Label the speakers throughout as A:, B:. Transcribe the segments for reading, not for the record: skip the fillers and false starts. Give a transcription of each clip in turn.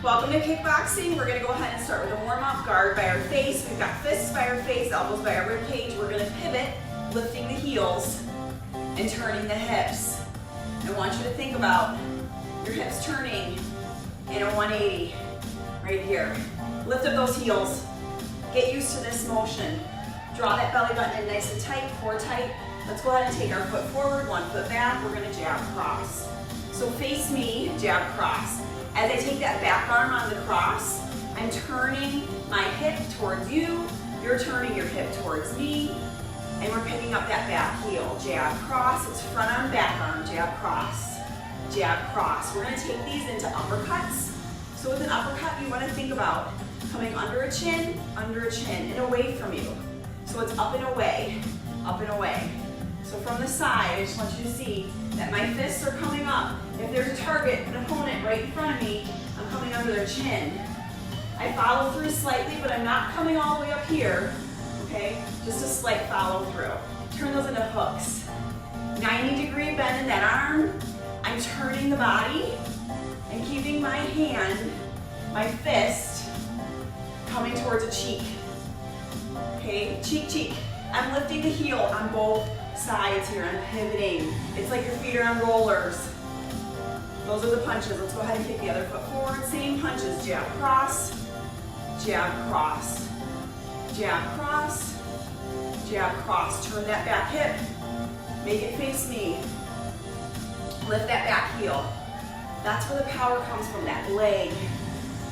A: Welcome to kickboxing. We're gonna go ahead and start with a warm-up. Guard by our face. We've got fists by our face, elbows by our rib cage. We're gonna pivot, lifting the heels and turning the hips. I want you to think about your hips turning in a 180 right here. Lift up those heels. Get used to this motion. Draw that belly button in nice and tight, core tight. Let's go ahead and take our foot forward, one foot back. We're gonna jab cross. So face me, jab cross. As I take that back arm on the cross, I'm turning my hip towards you, you're turning your hip towards me, and we're picking up that back heel. Jab, cross, it's front arm, back arm, jab, cross, jab, cross. We're gonna take these into uppercuts. So with an uppercut, you wanna think about coming under a chin, and away from you. So it's up and away, up and away. So from the side, I just want you to see that my fists are coming up. If there's a target, an opponent right in front of me, I'm coming under their chin. I follow through slightly, but I'm not coming all the way up here, okay? Just a slight follow through. Turn those into hooks. 90-degree bend in that arm. I'm turning the body and keeping my hand, my fist, coming towards a cheek. Okay, cheek, cheek. I'm lifting the heel on both sides here. I'm pivoting. It's like your feet are on rollers. Those are the punches. Let's go ahead and kick the other foot forward. Same punches. Jab, cross, jab, cross, jab, cross, jab, cross. Turn that back hip. Make it face me. Lift that back heel. That's where the power comes from, that leg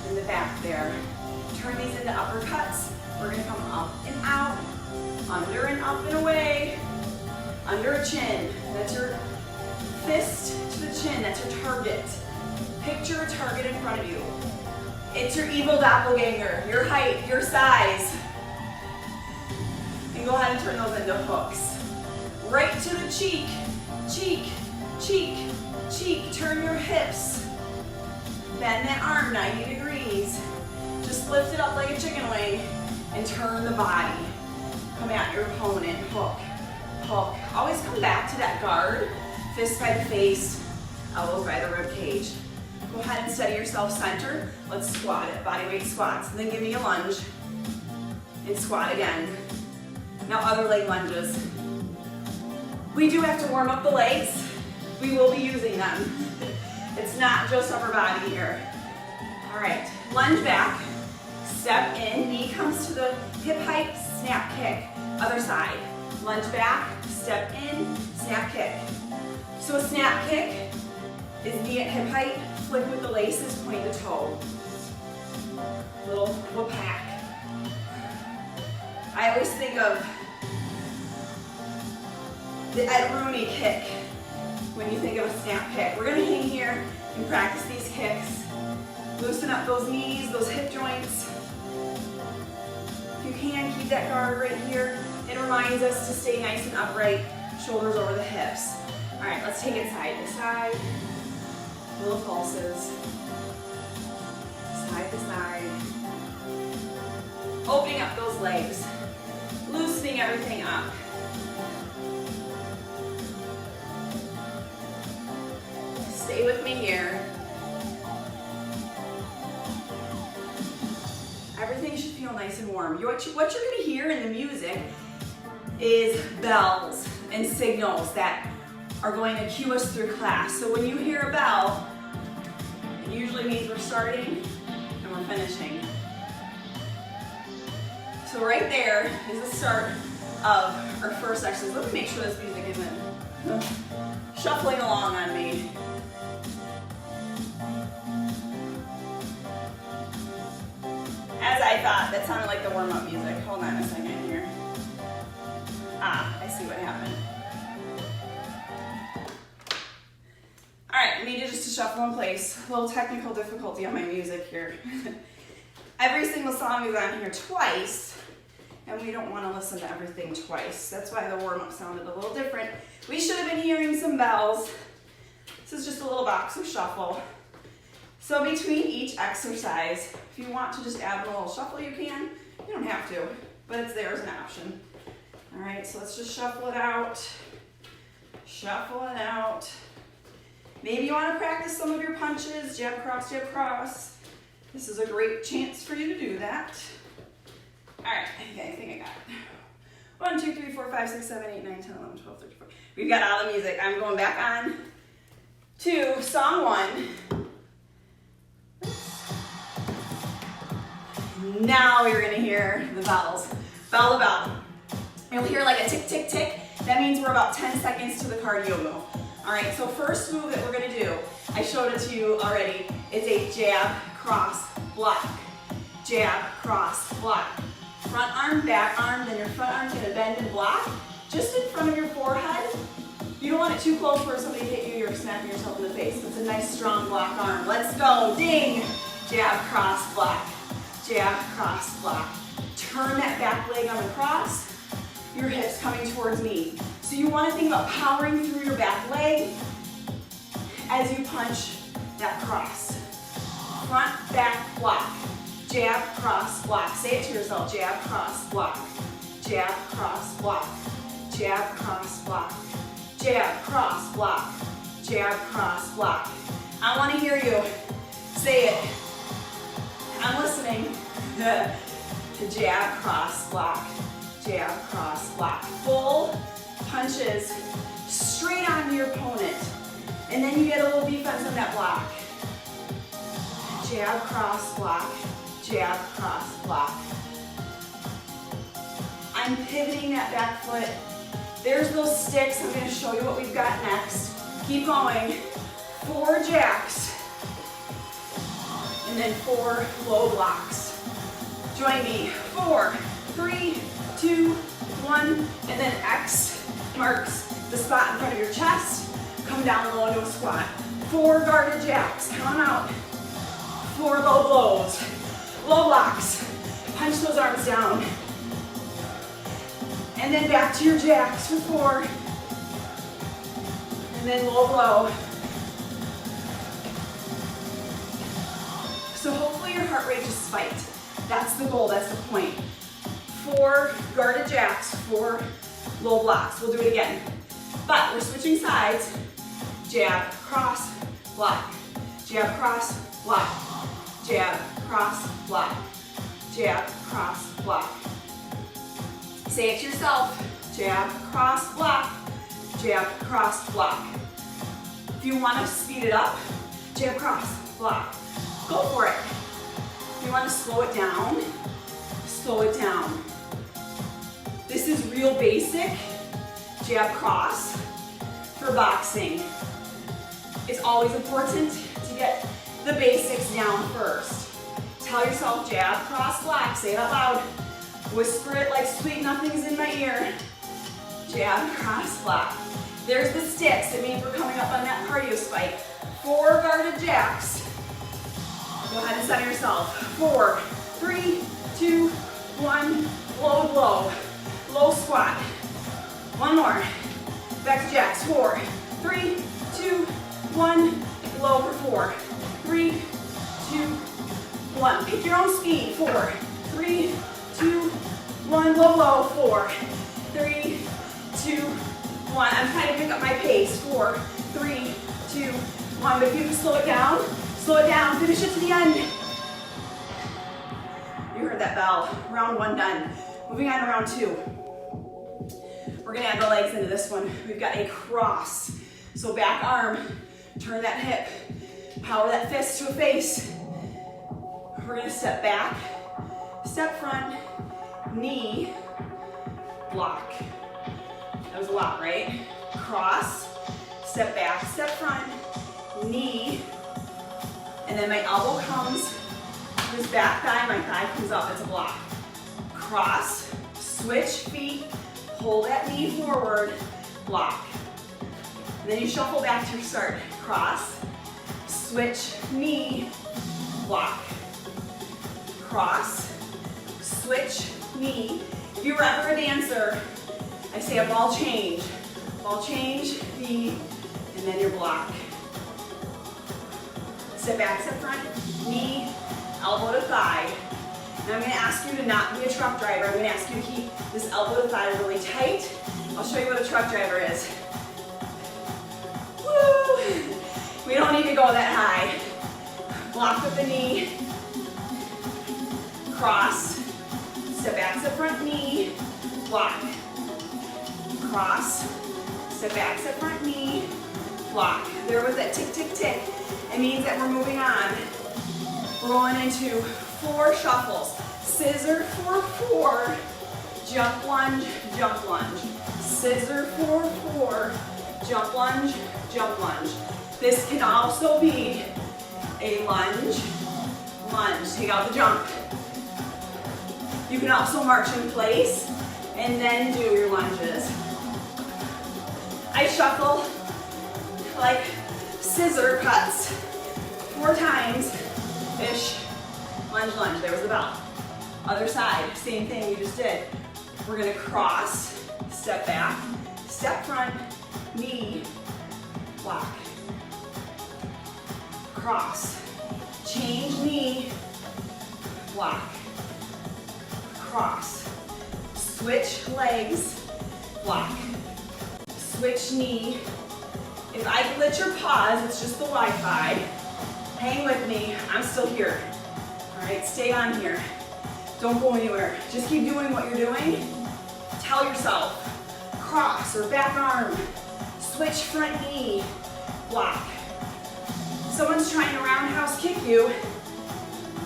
A: in the back there. Turn these into uppercuts. We're gonna come up and out, under and up and away, under a chin. That's your fist to the chin, that's your target. Picture a target in front of you. It's your evil doppelganger, your height, your size. And go ahead and turn those into hooks. Right to the cheek, cheek, cheek, cheek. Turn your hips. Bend that arm 90 degrees. Just lift it up like a chicken wing and turn the body. Come at your opponent, hook, hook. Always come back to that guard. Fists by the face, elbows by the rib cage. Go ahead and steady yourself center. Let's squat it, body weight squats. And then give me a lunge and squat again. Now other leg lunges. We do have to warm up the legs. We will be using them. It's not just upper body here. All right, lunge back, step in, knee comes to the hip height, snap kick. Other side, lunge back, step in, snap kick. So a snap kick is knee at hip height, flick with the laces, point to toe. Little whoop-hack. I always think of the Ed Rooney kick when you think of a snap kick. We're gonna hang here and practice these kicks. Loosen up those knees, those hip joints. If you can, keep that guard right here. It reminds us to stay nice and upright, shoulders over the hips. All right, let's take it side to side. Little pulses. Side to side. Opening up those legs. Loosening everything up. Stay with me here. Everything should feel nice and warm. What you're gonna hear in the music is bells and signals that are going to cue us through class. So when you hear a bell, it usually means we're starting and we're finishing. So right there is the start of our first exercise. Let me make sure this music isn't shuffling along on me. As I thought, that sounded like the warm-up music. Hold on a second here. Ah, I see what happened. All right, I need you just to shuffle in place. A little technical difficulty on my music here. Every single song is on here twice, and we don't want to listen to everything twice. That's why the warm-up sounded a little different. We should have been hearing some bells. This is just a little box of shuffle. So between each exercise, if you want to just add a little shuffle, you can. You don't have to, but it's there as an option. All right, so let's just shuffle it out. Shuffle it out. Maybe you want to practice some of your punches, jab, cross, This is a great chance for you to do that. All right, okay, I think I got it. 1, 2, 3, 4, 5, 6, 7, 8, 9, 10, 11, 12, 13, 14. We've got all the music. I'm going back on to song 1. Now you're gonna hear the bells. Bell to bell. You'll hear like a tick, tick, tick. That means we're about 10 seconds to the cardio move. All right, so first move that we're gonna do, I showed it to you already. It's a jab, cross, block. Jab, cross, block. Front arm, back arm, then your front arm's gonna bend and block. Just in front of your forehead. You don't want it too close where somebody hit you, you're smacking yourself in the face. It's a nice strong block arm. Let's go, ding. Jab, cross, block. Jab, cross, block. Turn that back leg on the cross. Your hips coming towards me. So you want to think about powering through your back leg as you punch that cross. Front, back, block. Jab, cross, block. Say it to yourself. Jab, cross, block. Jab, cross, block. Jab, cross, block. Jab, cross, block. Jab, cross, block. I want to hear you. Say it. I'm listening. The jab, cross, block. Jab, cross, block. Full punches straight onto your opponent. And then you get a little defense on that block. Jab, cross, block. Jab, cross, block. I'm pivoting that back foot. There's those sticks. I'm going to show you what we've got next. Keep going. 4 jacks. And then 4 low blocks. Join me. 4, 3, 2, 1, and then X marks the spot in front of your chest. Come down low into a squat. 4 guarded jacks. Count them out. 4 low blows. Low blocks. Punch those arms down. And then back to your jacks for 4. And then low blow. So hopefully your heart rate just spiked. That's the goal, that's the point. 4 guarded jacks, 4 low blocks. We'll do it again. But we're switching sides. Jab, cross, block. Jab, cross, block. Jab, cross, block. Jab, cross, block. Say it to yourself. Jab, cross, block. Jab, cross, block. If you want to speed it up, jab, cross, block. Go for it. If you want to slow it down, slow it down. This is real basic jab cross for boxing. It's always important to get the basics down first. Tell yourself jab, cross, block. Say it out loud. Whisper it like sweet nothing's in my ear. Jab, cross, block. There's the sticks. It means we're coming up on that cardio spike. 4 guarded jacks. Go ahead and center yourself. 4, 3, 2, 1. Low blow. Low squat. 1 more. Back to jacks. 4, 3, 2, 1. Low for 4. 3, 2, 1. Pick your own speed. 4, 3, 2, 1. Low blow. 4, 3, 2, 1. I'm trying to pick up my pace. 4, 3, 2, 1. But if you can slow it down, finish it to the end. You heard that bell. Round 1 done. Moving on to round 2. We're gonna add the legs into this one. We've got a cross. So back arm, turn that hip, power that fist to a face. We're gonna step back, step front, knee, block. That was a lot, right? Cross, step back, step front, knee, and then my elbow comes to this back thigh, my thigh comes up, it's a block. Cross, switch feet, pull that knee forward, block. And then you shuffle back to your start. Cross, switch, knee, block. Cross, switch, knee. If you were ever a dancer, I say a ball change. Ball change, knee, and then your block. Step back, step front, knee, elbow to thigh. And I'm going to ask you to not be a truck driver. I'm going to ask you to keep this elbow to thigh really tight. I'll show you what a truck driver is. Woo! We don't need to go that high. Block with the knee. Cross. Step back, step front, knee. Block. Cross. Step back, step front, knee. Block. There was that tick, tick, tick. It means that we're moving on. We're going into 4 shuffles. Scissor for 4. Jump lunge, jump lunge. Scissor for 4. Jump lunge, jump lunge. This can also be a lunge, lunge. Take out the jump. You can also march in place and then do your lunges. I shuffle like scissor cuts 4 times-ish. Lunge, lunge. There was the bell. Other side, same thing we just did. We're gonna cross, step back, step front, knee, block. Cross, change knee, block. Cross, switch legs, block. Switch knee. If I glitch or pause, it's just the Wi-Fi. Hang with me, I'm still here. All right, stay on here. Don't go anywhere. Just keep doing what you're doing. Tell yourself, cross or back arm, switch front knee, block. Someone's trying to roundhouse kick you,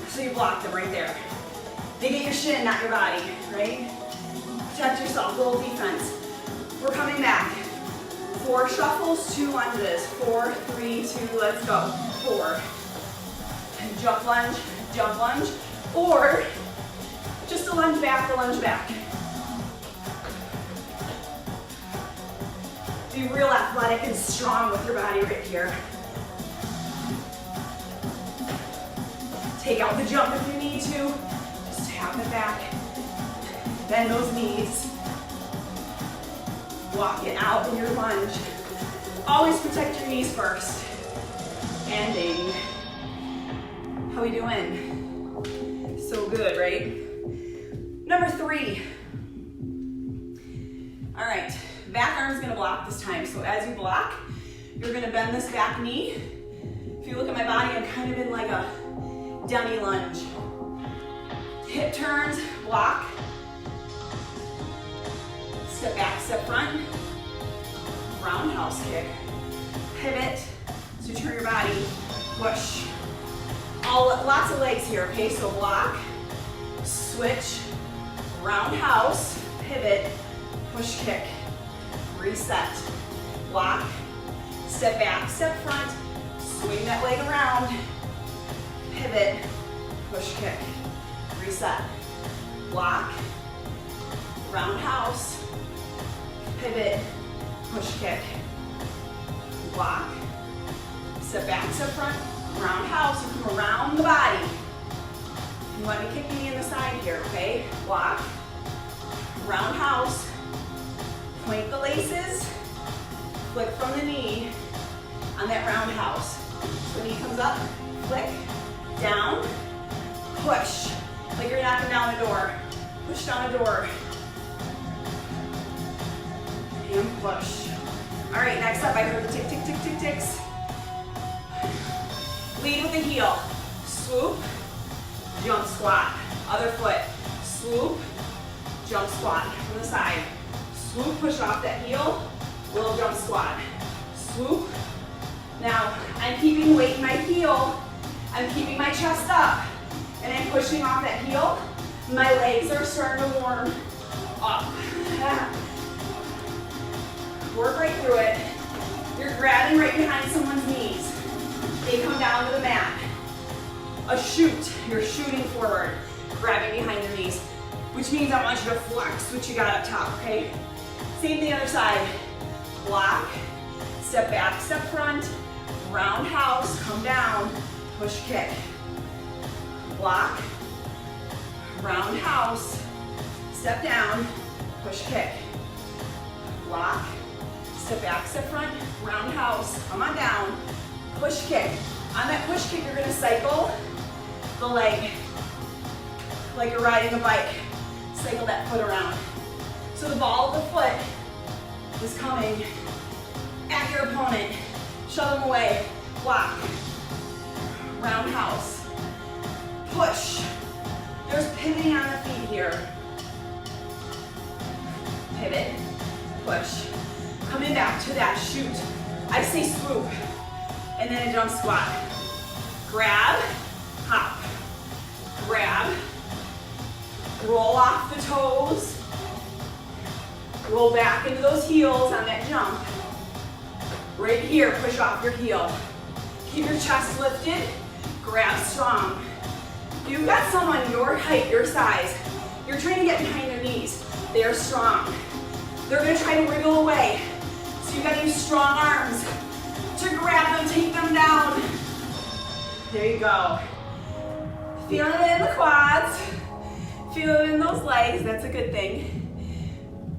A: so you block them right there. They get your shin, not your body, right? Protect yourself, little defense. We're coming back. 4 shuffles, 2 lunges. 4, 3, 2, let's go. 4. Jump lunge, or just a lunge back, a lunge back. Be real athletic and strong with your body right here. Take out the jump if you need to. Just tap it back. Bend those knees. Walk it out in your lunge. Always protect your knees first. Ending. How we doing? So good, right? Number 3. All right, back arm's gonna block this time. So as you block, you're gonna bend this back knee. If you look at my body, I'm kind of in like a dummy lunge. Hip turns, block. Step back, step front. Roundhouse kick. Pivot, so turn your body, push. Lots of legs here, okay? So block, switch, roundhouse, pivot, push kick, reset, block, step back, step front, swing that leg around, pivot, push kick, reset, block, roundhouse, pivot, push kick, block, step back, step front, roundhouse. You come around the body. You want to kick me in the side here, okay? Block, roundhouse, point the laces, flick from the knee on that roundhouse. So knee comes up, flick, down, push, like you're knocking down a door. Push down a door. And push. All right, next up, I heard the tick, tick, tick, tick, ticks. Lead with the heel. Swoop, jump squat. Other foot. Swoop, jump squat from the side. Swoop, push off that heel. Little jump squat. Swoop. Now, I'm keeping weight in my heel. I'm keeping my chest up. And I'm pushing off that heel. My legs are starting to warm up. Work right through it. You're grabbing right behind someone's knees. They come down to the mat. A shoot, you're shooting forward, grabbing behind their knees, which means I want you to flex what you got up top, okay? Same the other side. Block, step back, step front, roundhouse, come down, push kick. Block, roundhouse, step down, push kick. Block, step back, step front, roundhouse, come on down, push kick. On that push kick, you're gonna cycle the leg like you're riding a bike. Cycle that foot around. So the ball of the foot is coming at your opponent. Shove them away. Block. roundhouse. Push. There's pivoting on the feet here. Pivot, push. Coming back to that shoot. I say swoop. And then a jump squat. Grab, hop. Grab. Roll off the toes. Roll back into those heels on that jump. Right here, push off your heel. Keep your chest lifted. Grab strong. If you've got someone your height, your size, you're trying to get behind their knees. They're strong. They're gonna try to wriggle away. So you gotta use strong arms to grab them, take them down. There you go. Feel it in the quads. Feel it in those legs, that's a good thing.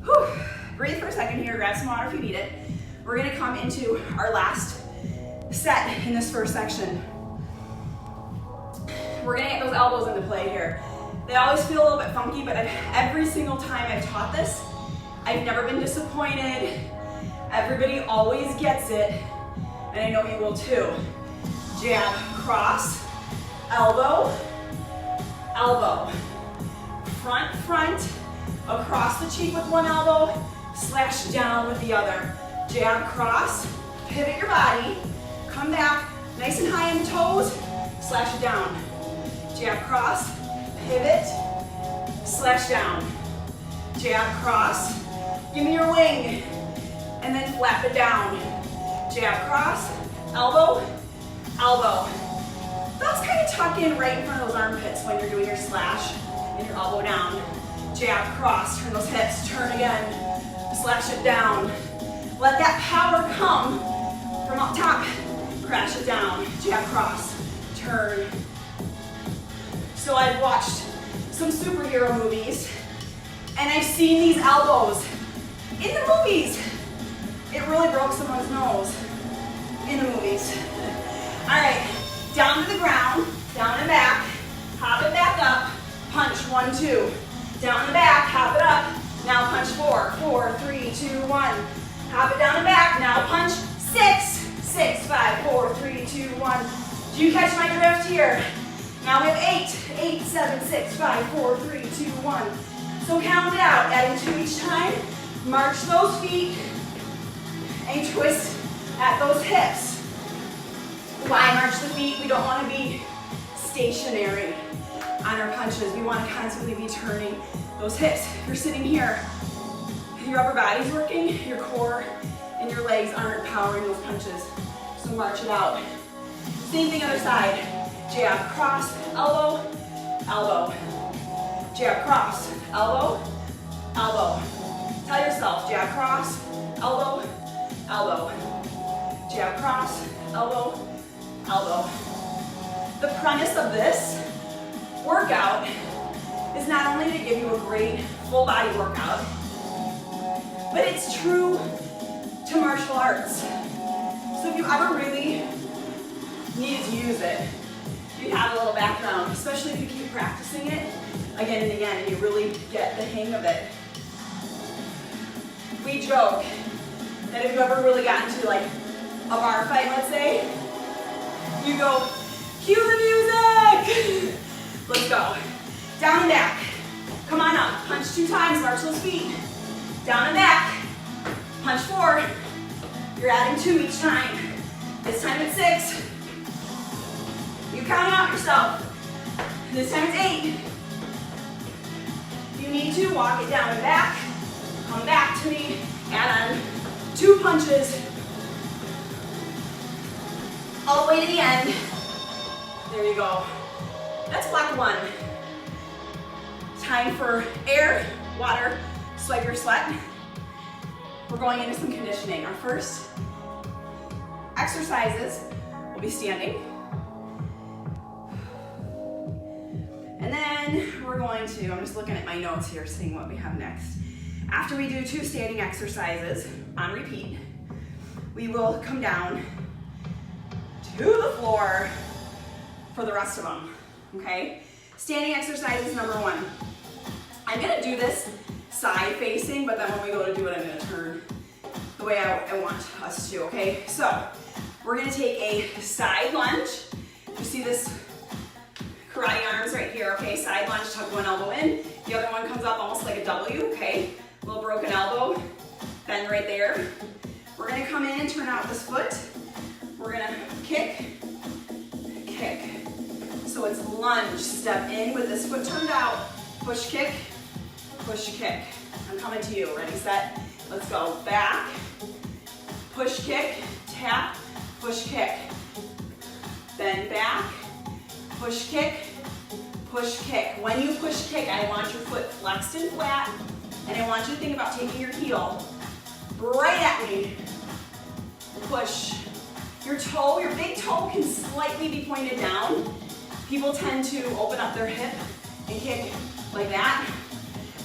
A: Whew. Breathe for a second here, grab some water if you need it. We're gonna come into our last set in this first section. We're gonna get those elbows into play here. They always feel a little bit funky, but every single time I've taught this, I've never been disappointed. Everybody always gets it, and I know you will too. Jab, cross, elbow, elbow. Front, front, across the cheek with one elbow, slash down with the other. Jab, cross, pivot your body, come back, nice and high on the toes, slash it down. Jab, cross, pivot, slash down. Jab, cross, give me your wing, and then flap it down. Jab, cross, elbow, elbow. Those kind of tuck in right in front of those armpits when you're doing your slash and your elbow down. Jab, cross, turn those hips, turn again, slash it down. Let that power come from up top. Crash it down, jab, cross, turn. So I've watched some superhero movies and I've seen these elbows in the movies. It really broke someone's nose in the movies. All right, down to the ground, down and back, hop it back up, punch, 1, 2. Down and back, hop it up, now punch 4, 4, 3, 2, 1. Hop it down and back, now punch 6, 6, 5, 4, 3, 2, 1. Do you catch my drift here? Now we have 8, 8, 7, 6, 5, 4, 3, 2, 1. So count it out, adding 2 each time. March those feet and twist at those hips. Why march the feet? We don't want to be stationary on our punches. We want to constantly be turning those hips. If you're sitting here, your upper body's working, your core and your legs aren't powering those punches. So march it out. Same thing other side. Jab, cross, elbow, elbow. Jab, cross, elbow, elbow. Tell yourself, jab, cross, elbow, elbow. Jab, cross, elbow, elbow. The premise of this workout is not only to give you a great full body workout, but it's true to martial arts. So if you ever really needed to use it, you have a little background, especially if you keep practicing it again and again and you really get the hang of it. We joke that if you ever really got into like a bar fight, let's say, you go, cue the music! Let's go. Down and back. Come on up. Punch 2 times, march those feet. Down and back. Punch 4. You're adding 2 each time. This time it's 6. You count out yourself. This time it's 8. If you need to, walk it down and back. Come back to me. Add on 2 punches. All the way to the end. There you go. That's block 1. Time for air, water, swipe your sweat. We're going into some conditioning. Our first exercises will be standing. And then we're going to, I'm just looking at my notes here, seeing what we have next. After we do 2 standing exercises on repeat, we will come down to the floor for the rest of them, okay? Standing exercise is number 1. I'm gonna do this side facing, but then when we go to do it, I'm gonna turn the way I want us to, okay? So, we're gonna take a side lunge, You see this karate arms right here, okay? Side lunge, tuck one elbow in. The other one comes up almost like a W, okay? Little broken elbow, bend right there. We're gonna come in and turn out this foot. We're gonna kick, kick. So it's lunge, step in with this foot turned out, push, kick, push, kick. I'm coming to you, ready, set, let's go. Back, push, kick, tap, push, kick. Then back, push, kick, push, kick. When you push, kick, I want your foot flexed and flat, and I want you to think about taking your heel right at me. Push. Your toe, your big toe can slightly be pointed down. People tend to open up their hip and kick like that.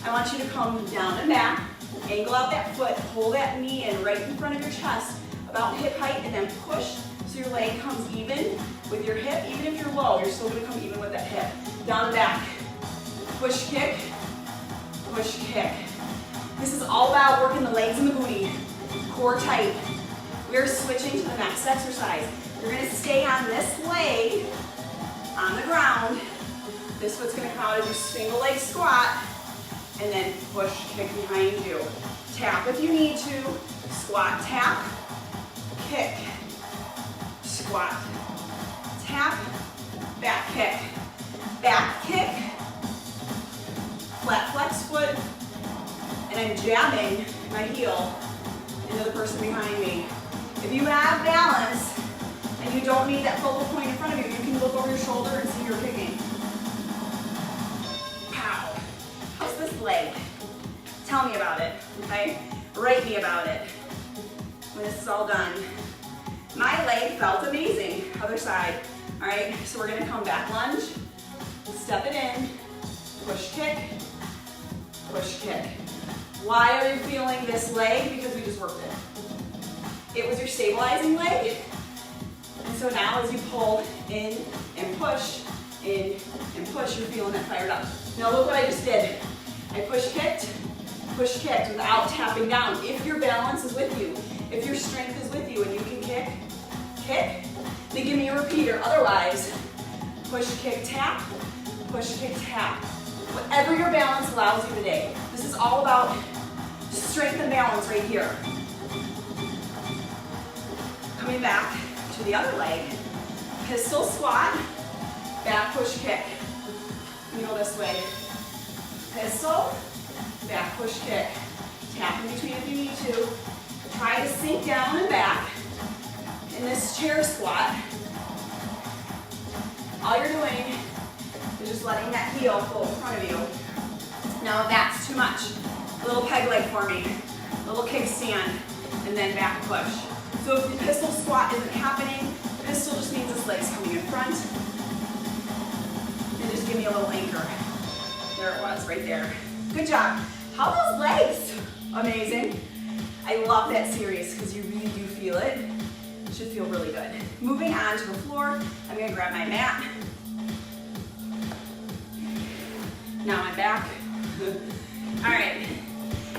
A: I want you to come down and back, angle out that foot, pull that knee in right in front of your chest, about hip height, and then push so your leg comes even with your hip. Even if you're low, you're still gonna come even with that hip. Down and back. Push, kick, push, kick. This is all about working the legs and the booty. Core tight. We're switching to the next exercise. You're gonna stay on this leg on the ground. This foot's gonna come out as your single leg squat, and then push, kick behind you. Tap if you need to. Squat, tap, kick, squat, tap, back kick, flat flex foot, and I'm jabbing my heel into the person behind me. If you have balance and you don't need that focal point in front of you, you can look over your shoulder and see you're kicking. Pow. How's this leg? Tell me about it, okay? Write me about it when this is all done. My leg felt amazing. Other side. All right, so we're gonna come back lunge, step it in, push, kick, push, kick. Why are you feeling this leg? Because we just worked it. It was your stabilizing leg. And so now as you pull in and push, you're feeling that fired up. Now look what I just did. I push kicked without tapping down. If your balance is with you, if your strength is with you and you can kick, then give me a repeater. Otherwise, push, kick, tap, Whatever your balance allows you today. This is all about strength and balance right here. Coming back to the other leg, pistol squat, back push kick. You go this way. Pistol, back push kick. Tap in between if you need to. Try to sink down and back in this chair squat. All you're doing is just letting that heel float in front of you. Now if that's too much, a little peg leg for me, a little kickstand, and then back push. So if the pistol squat isn't happening, pistol just means this leg's coming in front. And just give me a little anchor. There it was, right there. Good job. How are those legs? Amazing. I love that series because you really do feel it. It should feel really good. Moving on to the floor, I'm gonna grab my mat. Now I'm back. All right,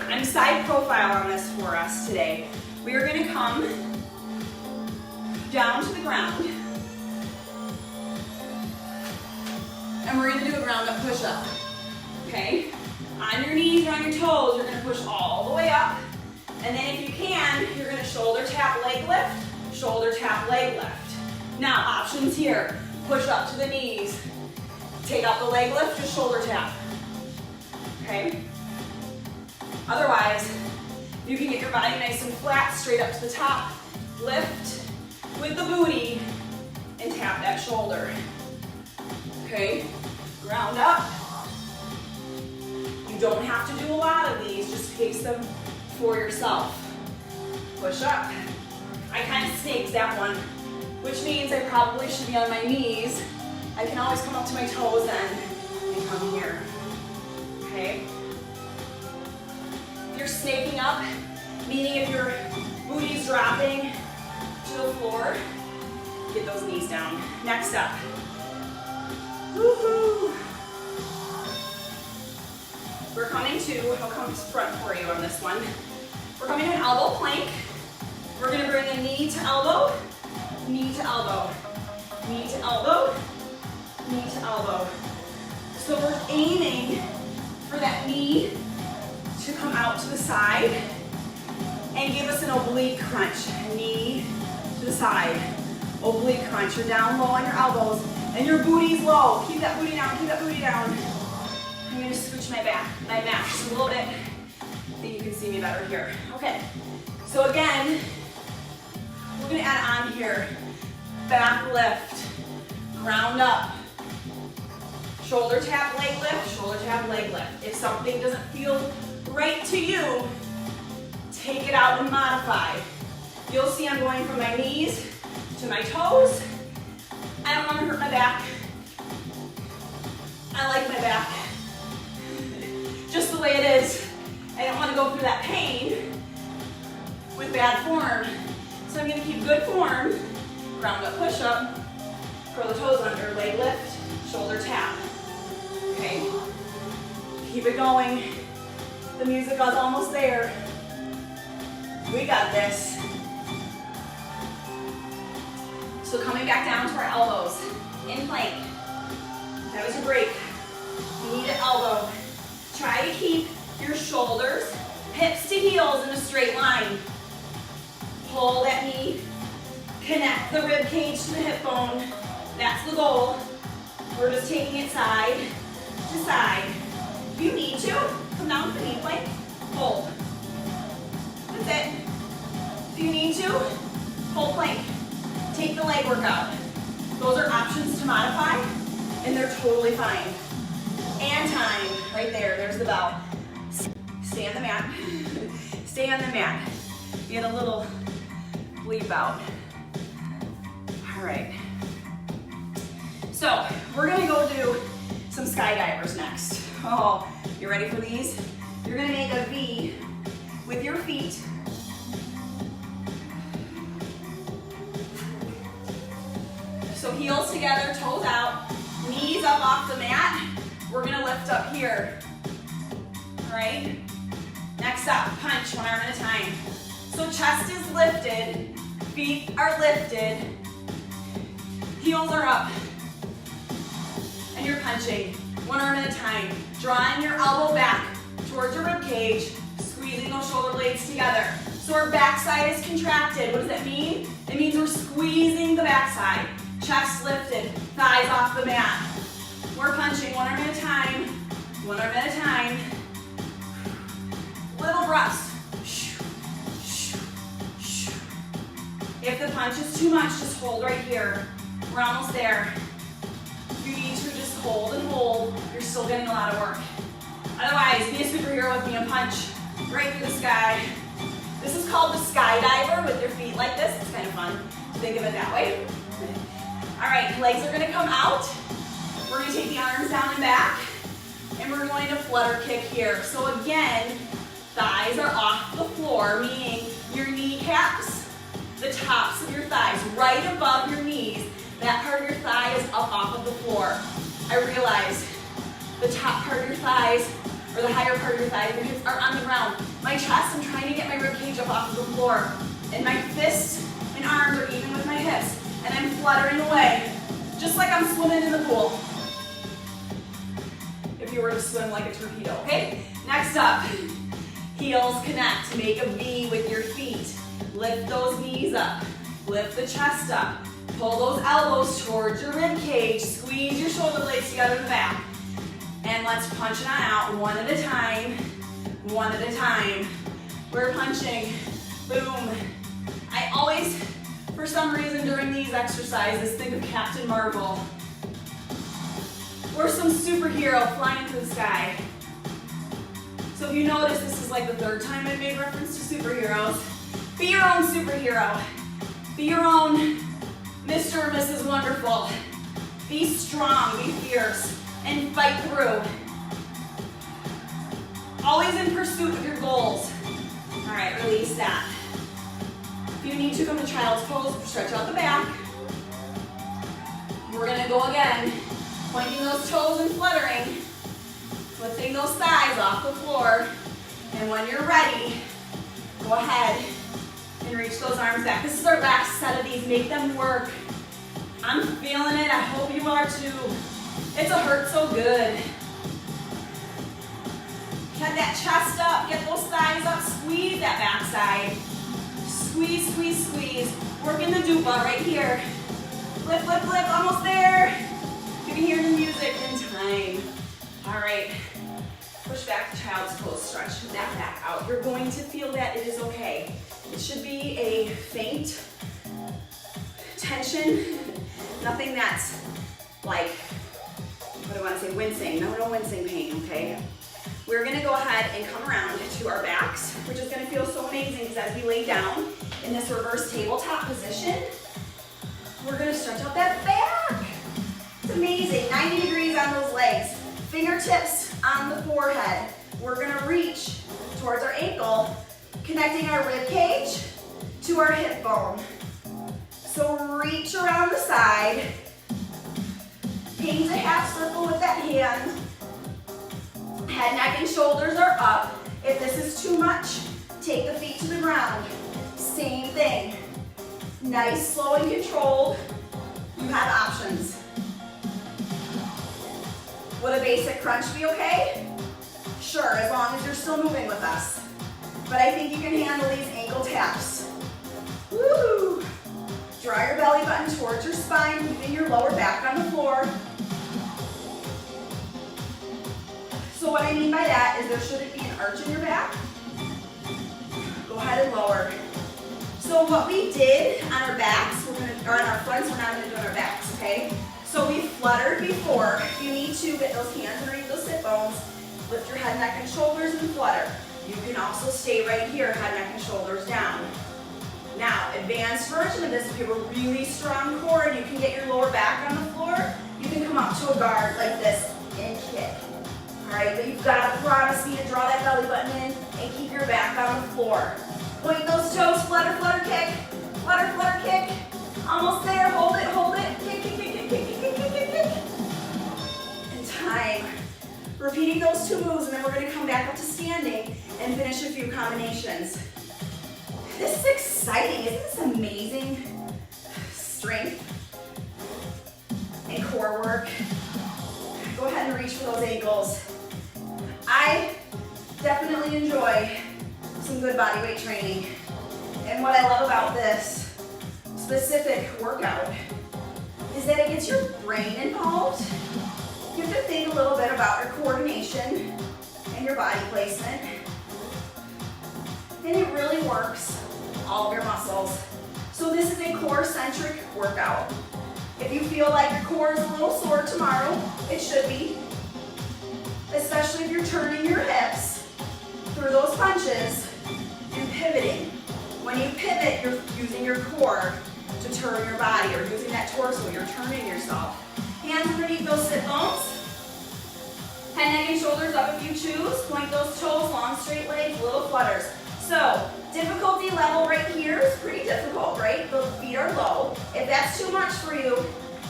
A: I'm side profile on this for us today. We are gonna come down to the ground, and we're gonna do a ground up push up, okay? On your knees or on your toes, you're gonna push all the way up, and then if you can, you're gonna shoulder tap, leg lift, shoulder tap, leg lift. Now, options here, push up to the knees, take out the leg lift, just shoulder tap, okay? Otherwise, you can get your body nice and flat, straight up to the top, lift with the booty, and tap that shoulder, okay? Ground up. You don't have to do a lot of these, just pace them for yourself. Push up. I kind of snaked that one, which means I probably should be on my knees. I can always come up to my toes then and come here, okay? If you're snaking up, meaning if your booty's dropping to the floor, get those knees down. Next up. Woohoo! We're coming to, I'll come front for you on this one. We're coming to an elbow plank. We're gonna bring a knee to elbow, knee to elbow, knee to elbow. So we're aiming for that knee to come out to the side and give us an oblique crunch. Knee to the side, oblique crunch. You're down low on your elbows and your booty's low. Keep that booty down, keep that booty down. I'm gonna switch my back just a little bit so you can see me better here. Okay, so again, we're gonna add on here, back lift, ground up, shoulder tap, leg lift, shoulder tap, leg lift. If something doesn't feel right to you, take it out and modify. You'll see I'm going from my knees to my toes. I don't want to hurt my back. I like my back just the way it is. I don't want to go through that pain with bad form. So I'm going to keep good form. Ground up, push up, curl the toes under, leg lift, shoulder tap. Okay, keep it going. The music is almost there. We got this. So coming back down to our elbows, in plank. That was your break. Knee to elbow. Try to keep your shoulders, hips to heels in a straight line. Pull that knee, connect the rib cage to the hip bone. That's the goal. We're just taking it side to side. If you need to, come down to the knee plank, hold. That's it. If you need to, hold plank. Take the leg work out. Those are options to modify, and they're totally fine. And time, right there, there's the bell. Stay on the mat. Stay on the mat. Get a little bleep out. All right. So, we're gonna go do some skydivers next. Oh, you ready for these? You're gonna make a V with your feet. So heels together, toes out, knees up off the mat. We're gonna lift up here, all right? Next up, punch, one arm at a time. So chest is lifted, feet are lifted, heels are up, and you're punching, one arm at a time. Drawing your elbow back towards your rib cage, squeezing those shoulder blades together. So our backside is contracted. What does that mean? It means we're squeezing the backside. Chest lifted, thighs off the mat. We're punching one arm at a time, one arm at a time. Little breaths. If the punch is too much, just hold right here. We're almost there. If you need to, just hold and hold. You're still getting a lot of work. Otherwise, be a superhero with me and punch right through the sky. This is called the skydiver with your feet like this. It's kind of fun to think of it that way. All right, legs are gonna come out. We're gonna take the arms down and back, and we're going to flutter kick here. So again, thighs are off the floor, meaning your kneecaps, the tops of your thighs, right above your knees. That part of your thigh is up off of the floor. I realize the top part of your thighs, or the higher part of your thighs, your hips are on the ground. My chest, I'm trying to get my rib cage up off of the floor. And my fists and arms are even with my hips. And I'm fluttering away, just like I'm swimming in the pool. If you were to swim like a torpedo, okay? Next up, heels connect. Make a V with your feet. Lift those knees up. Lift the chest up. Pull those elbows towards your rib cage. Squeeze your shoulder blades together in the back. And let's punch it on out, one at a time, one at a time. We're punching, boom. I always, for some reason during these exercises, think of Captain Marvel. Or some superhero flying through the sky. So if you notice, this is like the third time I made reference to superheroes. Be your own superhero. Be your own Mr. or Mrs. Wonderful. Be strong, be fierce, and fight through. Always in pursuit of your goals. All right, release that. If you need to, come to child's pose, stretch out the back. We're gonna go again, pointing those toes and fluttering, lifting those thighs off the floor. And when you're ready, go ahead and reach those arms back. This is our last set of these. Make them work I'm feeling it. I hope you are too. It's a hurt so good. Get that chest up, get those thighs up, squeeze that backside. Squeeze, squeeze, squeeze. Working the dupa right here. Lift, lift, lift, almost there. You can hear the music in time. All right, push back to child's pose, stretch that back out. You're going to feel that it is okay. It should be a faint tension, nothing that's like, what do I want to say, wincing. No wincing pain, okay? We're gonna go ahead and come around to our backs, which is gonna feel so amazing because as we lay down in this reverse tabletop position, we're gonna stretch out that back. It's amazing, 90 degrees on those legs. Fingertips on the forehead. We're gonna reach towards our ankle, connecting our rib cage to our hip bone. So reach around the side, paint a half circle with that hand. Head, neck, and shoulders are up. If this is too much, take the feet to the ground. Same thing. Nice, slow, and controlled. You have options. Would a basic crunch be okay? Sure, as long as you're still moving with us. But I think you can handle these ankle taps. Woo! Draw your belly button towards your spine, keeping your lower back on the floor. So what I mean by that is there shouldn't be an arch in your back. Go ahead and lower. So what we did on our backs, or on our fronts, we're not gonna do on our backs, okay? So we fluttered before. You need to get those hands underneath those hip bones, lift your head, neck, and shoulders, and flutter. You can also stay right here, head, neck, and shoulders down. Now, advanced version of this, if you have a really strong core and you can get your lower back on the floor, you can come up to a guard like this and kick. All right, but you've got to promise me to draw that belly button in and keep your back on the floor. Point those toes, flutter, flutter, kick. Flutter, flutter, kick. Almost there, hold it, hold it. Kick, kick, kick, kick, kick, kick, kick, kick, kick. And time. Repeating those two moves, and then we're gonna come back up to standing and finish a few combinations. This is exciting, isn't this amazing? Strength and core work. Go ahead and reach for those ankles. I definitely enjoy some good body weight training. And what I love about this specific workout is that it gets your brain involved. You have to think a little bit about your coordination and your body placement. And it really works all of your muscles. So this is a core-centric workout. If you feel like your core is a little sore tomorrow, it should be. Especially if you're turning your hips through those punches and pivoting. When you pivot, you're using your core to turn your body, or using that torso, you're turning yourself. Hands underneath those sit bones. Head, neck, and shoulders up if you choose. Point those toes, long straight legs, little flutters. So, difficulty level right here is pretty difficult, right? The feet are low. If that's too much for you,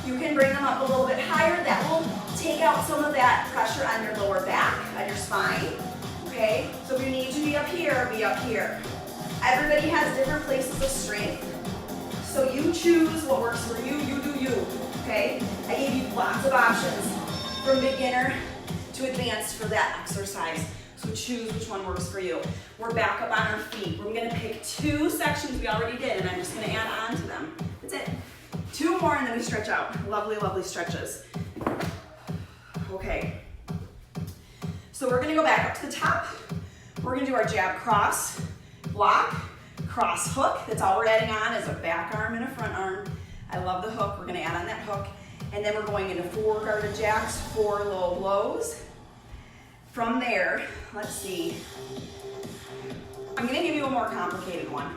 A: you can bring them up a little bit higher. That will take out some of that pressure on your lower back, on your spine, okay? So if you need to be up here, be up here. Everybody has different places of strength. So you choose what works for you, you do you, okay? I gave you lots of options from beginner to advanced for that exercise. So choose which one works for you. We're back up on our feet. We're gonna pick two sections we already did, and I'm just gonna add on to them. That's it. Two more, and then we stretch out. Lovely, lovely stretches. Okay. So we're gonna go back up to the top. We're gonna do our jab cross, block, cross hook. That's all we're adding on is a back arm and a front arm. I love the hook. We're gonna add on that hook. And then we're going into 4 guarded jabs, 4 low blows. From there, let's see. I'm gonna give you a more complicated one,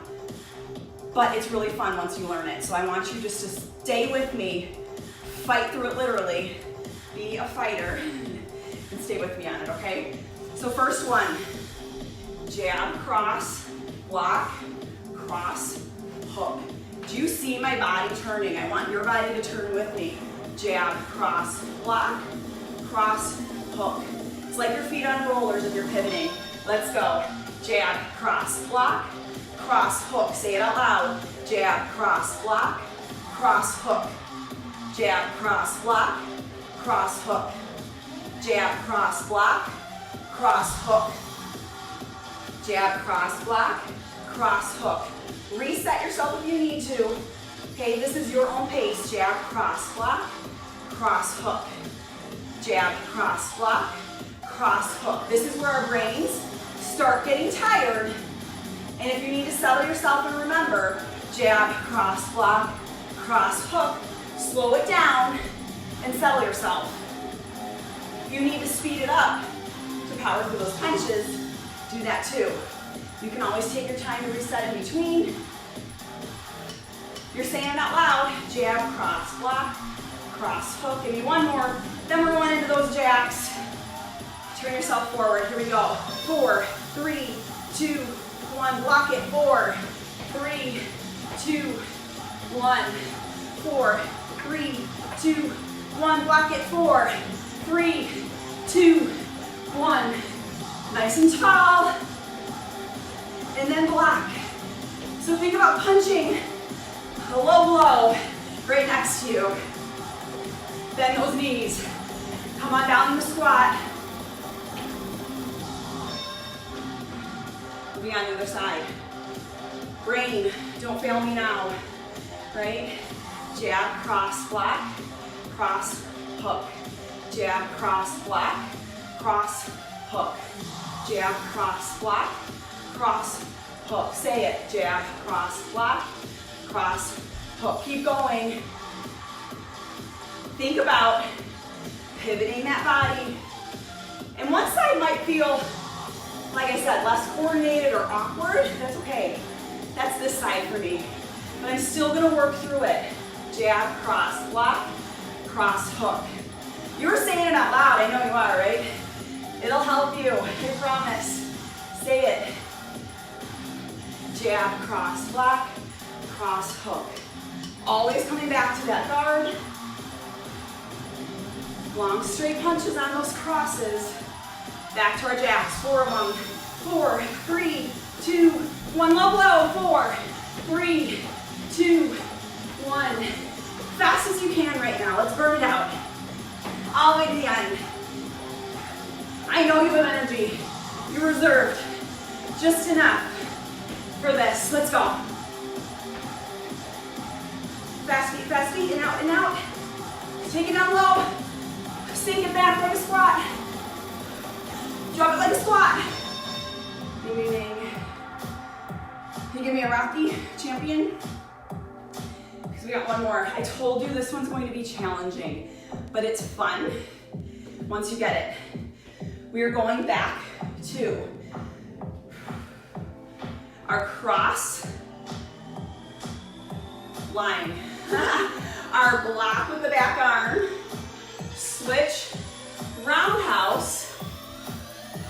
A: but it's really fun once you learn it. So I want you just to stay with me, fight through it literally, be a fighter, and stay with me on it, okay? So first one, jab, cross, block, cross, hook. Do you see my body turning? I want your body to turn with me. Jab, cross, block, cross, hook. It's like your feet on rollers if you're pivoting. Let's go. Jab, cross, block, cross, hook. Say it out loud. Jab, cross, block, cross, hook. jab, cross, block, cross, hook. Jab, cross, block, cross, hook. Jab, cross, block, cross, hook. Reset yourself if you need to. Okay, this is your own pace. Jab, cross, block, cross, hook. Jab, cross, block, cross, hook. This is where our brains start getting tired. And if you need to settle yourself and remember, jab, cross, block, cross, hook, slow it down and settle yourself. If you need to speed it up to power through those punches, do that too. You can always take your time to reset in between. You're saying it out loud, jab, cross, block, cross, hook. Give me one more, then we're going into those jabs. Turn yourself forward, here we go. 4, 3, 2, 1, block it, 4, 3, 2, 1, 4, 3, 2, 1, block it, 4, 3, 2, 1. Nice and tall, and then block. So think about punching a low blow right next to you. Bend those knees. Come on down in the squat. Moving on the other side. Brain, don't fail me now, right? Jab, cross, block, cross, hook. Jab, cross, block, cross, hook. Jab, cross, block, cross, hook. Say it, jab, cross, block, cross, hook. Keep going. Think about pivoting that body. And one side might feel, like I said, less coordinated or awkward. That's okay. That's this side for me. But I'm still gonna work through it. Jab, cross, block, cross, hook. You're saying it out loud, I know you are, right? It'll help you, I promise. Say it. Jab, cross, block, cross, hook. Always coming back to that guard. Long straight punches on those crosses. Back to our jabs, 4 of them. 4, 3, 2, 1, low blow, 4, 3, 2, 1. Fast as you can right now, let's burn it out. All the way to the end. I know you have energy. You're reserved. Just enough for this. Let's go. Fast feet, in out, in out. Take it down low. Sink it back like a squat. Drop it like a squat. Ding, ding, ding. Can you give me a Rocky champion? Because we got one more. I told you this one's going to be challenging, but it's fun once you get it. We are going back to our cross line. Our block with the back arm. Switch, roundhouse,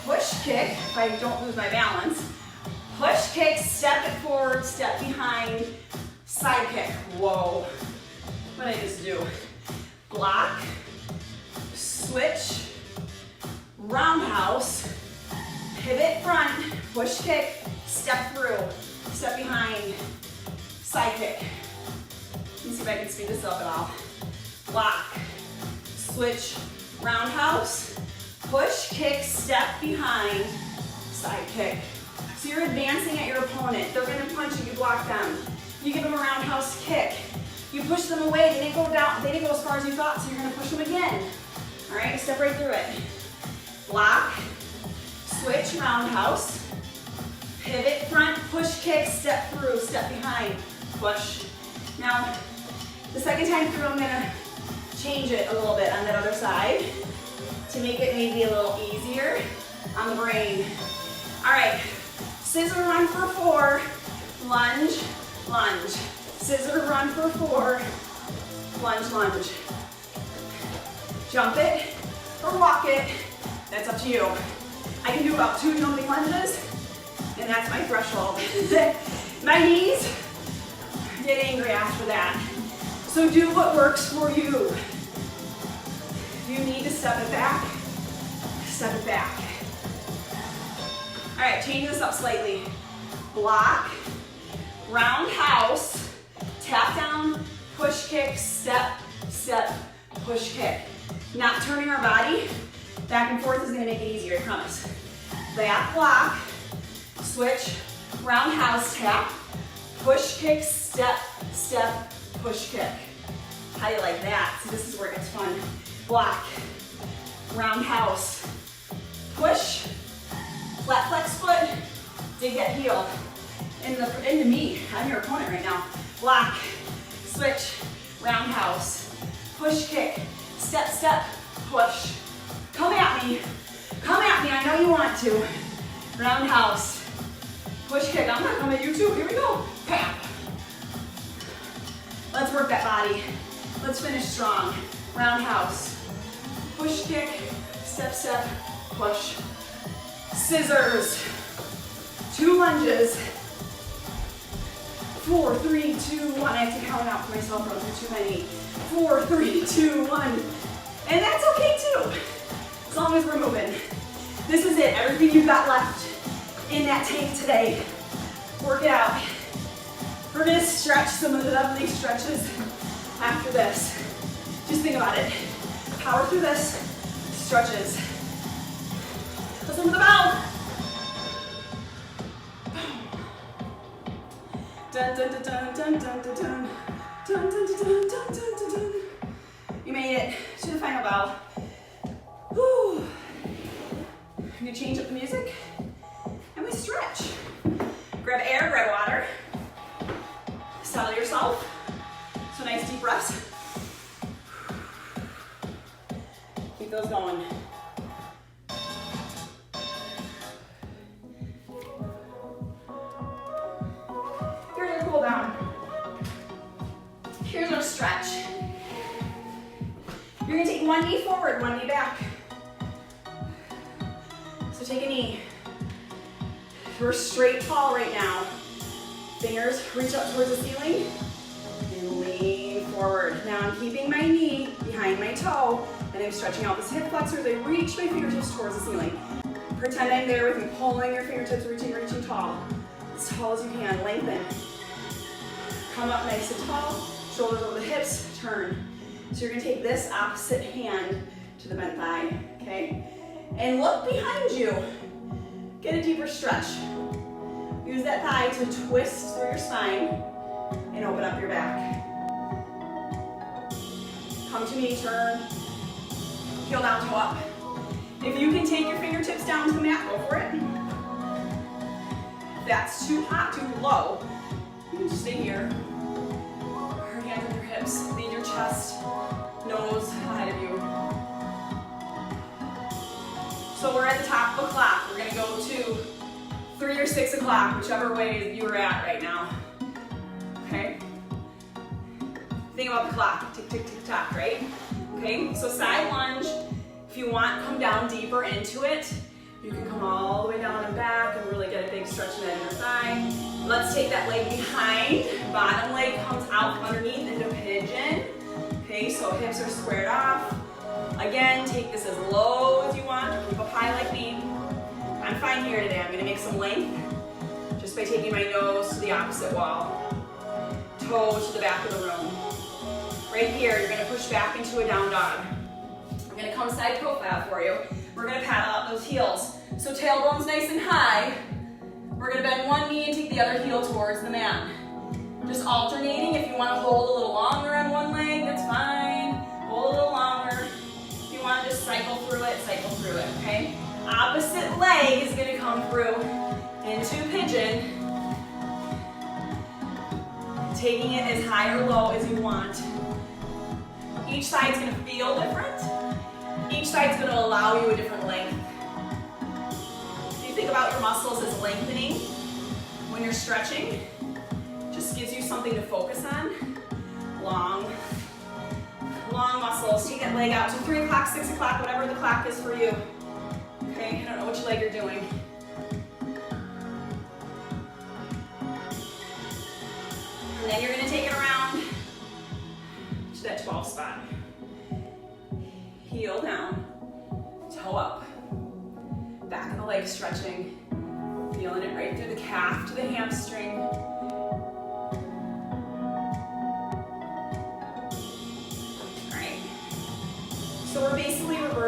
A: push kick, if I don't lose my balance. Push kick, step it forward, step behind, side kick. Whoa, what did I just do? Block, switch, roundhouse, pivot front, push kick, step through, step behind, side kick. Let me see if I can speed this up at all. Block, switch, roundhouse, push, kick, step behind, side kick. So you're advancing at your opponent. They're gonna punch you, you block them. You give them a roundhouse kick. You push them away, they didn't go down, they didn't go as far as you thought, so you're gonna push them again. All right, step right through it. Block, switch, roundhouse, pivot front, push, kick, step through, step behind, push. Now, the second time through, I'm gonna change it a little bit on that other side to make it maybe a little easier on the brain. All right, scissor run for 4, lunge, lunge. Scissor run for 4, lunge, lunge. Jump it or walk it, that's up to you. I can do about 2 jumping lunges, and that's my threshold. My knees get angry after that. So do what works for you. If you need to step it back, step it back. All right, change this up slightly. Block, roundhouse, tap down, push kick, step, step, push, kick. Not turning our body back and forth is gonna make it easier, I promise. Back block, switch, roundhouse tap, push, kick, step, step, push, kick. How do you like that? So this is where it gets fun. Block, roundhouse, push, flat flex foot, dig that heel into me. I'm your opponent right now. Block, switch, roundhouse, push, kick, step, step, push. Come at me, I know you want to. Roundhouse, push, kick. I'm gonna come at you too, here we go. Pam. Let's work that body. Let's finish strong. Roundhouse, push, kick, step, step, push. Scissors, 2 lunges. 4, 3, 2, 1. I have to count out for myself, or too many. 4, 3, 2, 1. And that's okay too, as long as we're moving. This is it, everything you've got left in that tank today. Work it out. We're gonna stretch some of the lovely stretches after this. Just think about it. Power through this, stretches. Listen to the bell. Dun dun dun dun dun dun dun dun dun dun dun dun dun dun. You made it to the final bell. Whew. I'm gonna change up the music and we stretch. Grab air, grab water. Settle yourself. So nice deep breaths. Keep those going. Here's our cool down. Here's our stretch. You're gonna take one knee forward, one knee back. So take a knee. We're straight tall right now. Fingers reach up towards the ceiling and lean forward. Now I'm keeping my knee behind my toe and I'm stretching out this hip flexor as I reach my fingertips towards the ceiling. Pretend I'm there with you, pulling your fingertips, reaching tall. As tall as you can, lengthen. Come up nice and tall, shoulders over the hips, turn. So you're gonna take this opposite hand to the bent thigh, okay? And look behind you. Get a deeper stretch. Use that thigh to twist through your spine and open up your back. Come to me, turn. Heel down, toe up. If you can take your fingertips down to the mat, go for it. If that's too hot, too low, you can just stay here. Your hands on your hips, lead your chest, nose ahead of you. So we're at the top of the clock. We're gonna go to 3 or 6 o'clock, whichever way you are at right now. Okay? Think about the clock. Tick, tick, tick, tock, right? Okay, so side lunge. If you want, come down deeper into it. You can come all the way down and back and really get a big stretch in that inner thigh. Let's take that leg behind. Bottom leg comes out from underneath into pigeon. Okay, so hips are squared off. Again, take this as low as you want. Keep up high like me. I'm fine here today. I'm gonna make some length just by taking my nose to the opposite wall. Toes to the back of the room. Right here, you're gonna push back into a down dog. I'm gonna come side profile for you. We're gonna paddle out those heels. So tailbone's nice and high. We're gonna bend one knee and take the other heel towards the mat. Just alternating. If you wanna hold a little longer on one leg, that's fine. Hold a little longer. If you wanna just cycle through it, okay? Opposite leg is gonna come through into pigeon. Taking it as high or low as you want. Each side's gonna feel different. Each side's gonna allow you a different length. If you think about your muscles as lengthening when you're stretching, just gives you something to focus on. Long muscles. Take that leg out to 3 o'clock, 6 o'clock, whatever the clock is for you. Okay, I don't know which leg you're doing. And then you're gonna take it around to that 12 spot. Heel down, toe up. Back of the leg stretching. Feeling it right through the calf to the hamstring. All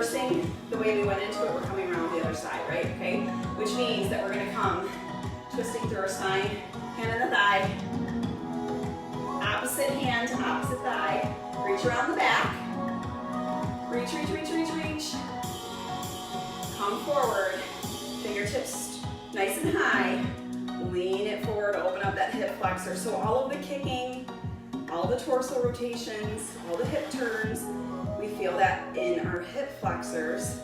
A: reversing the way we went into it, we're coming around the other side, right? Okay, which means that we're gonna come twisting through our spine, hand in the thigh, opposite hand to opposite thigh, reach around the back, reach, reach, reach, reach, reach, come forward, fingertips nice and high, lean it forward, open up that hip flexor. So all of the kicking, all the torso rotations, all the hip turns, we feel that in our hip flexors,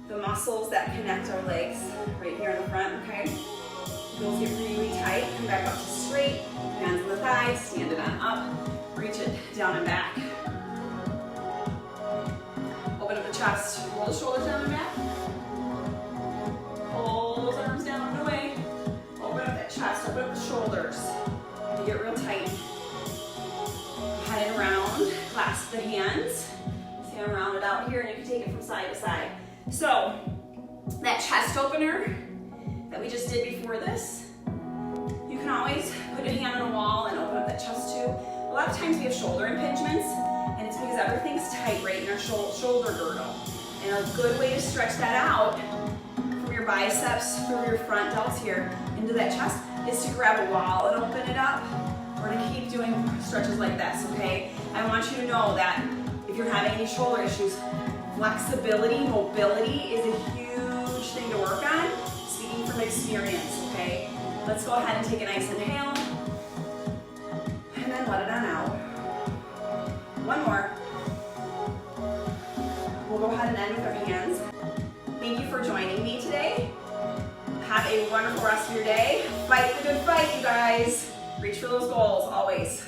A: the muscles that connect our legs right here in the front, okay? Heels get really tight, come back up to straight, hands on the thighs, stand it on up, reach it down and back. Open up the chest, roll the shoulders down and back. Pull those arms down and away. Open up that chest, open up the shoulders. You get real tight. Head and round, clasp the hands. See, I'm rounded out here and you can take it from side to side. So, that chest opener that we just did before this, you can always put a hand on a wall and open up that chest too. A lot of times we have shoulder impingements, and it's because everything's tight right in our shoulder girdle. And a good way to stretch that out from your biceps through your front delts here into that chest is to grab a wall and open it up, or to keep doing stretches like this, okay? I want you to know that if you're having any shoulder issues, flexibility, mobility is a huge thing to work on, speaking from experience, okay? Let's go ahead and take a nice inhale, and then let it on out. One more. We'll go ahead and end with our hands. Thank you for joining me today. Have a wonderful rest of your day. Fight the good fight, you guys. Reach for those goals, always.